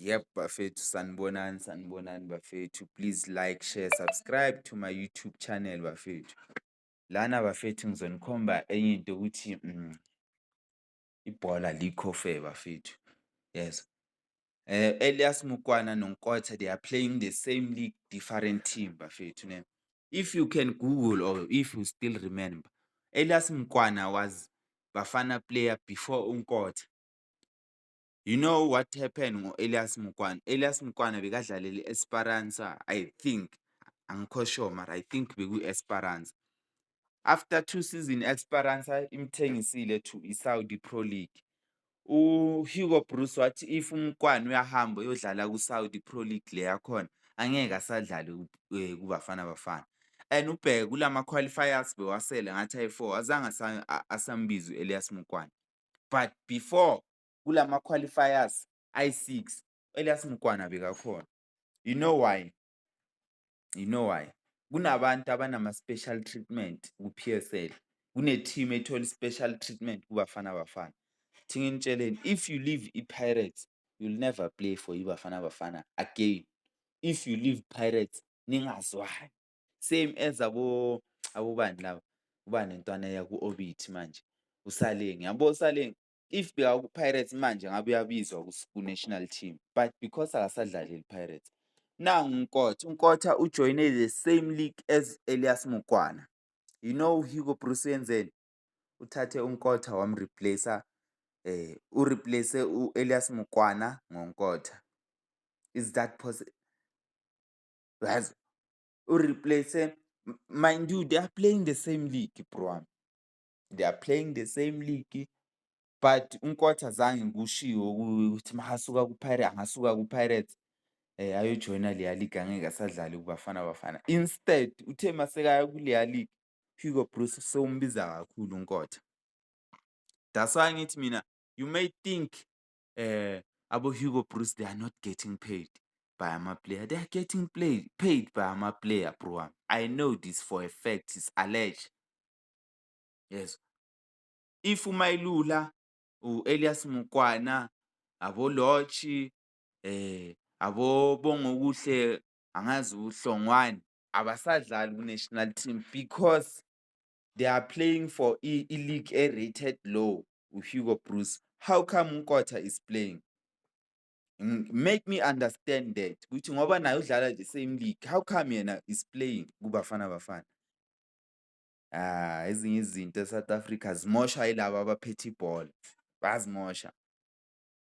Yep, bafethu sanibonani bafethu. Please like, share, subscribe to my YouTube channel bafethu. Lana bafethu ngizonikhomba enye into ukuthi ibhola likho fair bafethu. Yes. Elias Mukwana noNkotha, they are playing the same league, different team bafethu ne. If you can Google or if you still remember, Elias Mukwana was Bafana player before uNkotha. You know what happened ngo-Elias Mukwana? Elias Mukwana bekadlalela i-Esperance, I think. Angikho sure mara I think beku-Esperance. After 2 season Esperance imthengisile to i-Saudi Pro League. Hugo Bruce wathi if uMkwana uyahamba uyodlala ku-Saudi Pro League le yakhona angeke asadlale kuBafana Bafana. And ubheke kulama qualifiers bewasele ngathi ayi-4 azange asambiza u-Elias Mukwana. But before kulama qualifiers ayi-6 Elias Mukwana bekakhona. You know why? Kunabantu abanama-special treatment ku-P_S_L. Kune-team ethola i-special treatment kuBafana Bafana. Thingi nitsheleni, if you leave i-Pirates, you'll never play for iBafana Bafana again. If you leave Pirates, ningazwani. Same as abobani laba. Kuba nentwana yaku-Orbit manje. USaleng, yabo uSaleng. If bekaku-Pirates manje ngabe uyabizwa ku-national team. But because akasadlaleli Pirates. Nangu uNkotha ujoyine the same league as Elias Mukwana. You know Hugo Bruce wenzeni? Uthathe uNkotha wamreplacer ureplace u-Elias Mukwana ngoNkotha. Is that possible? Yazi ureplace mind you, they are playing the same league bro. They are playing the same league, but uNkotha zange kushiwo ukuthi mahasuka ku-Pirates angasuka ku-Pirates ayojoyina leya league angeke asadlale kuBafana Bafana. Instead uthe masekaya kuleya league Hugo Bruce sombiza kakhulu uNkotha. That's why ngithi mina you may think abo Hugo Bruce they are not getting paid by ama-player. They are getting paid by ama-player bro. I know this for a fact, it's alleged. Yes. If uMayilula, u-Elias Mukwana, abo Lotchi, abo Bongokuhle, angazi uHlongwane abasadlali ku-national team because they are playing for i-league rated low with Hugo Bruce. How come Nkotha is playing? Make me understand that. Ukuthi ngoba naye udlala the same league. How come yena is playing kuBafana Bafana? Ezinye izinto eSouth Africa zimosha yilabo abaphethe ibhola. Bazimosha.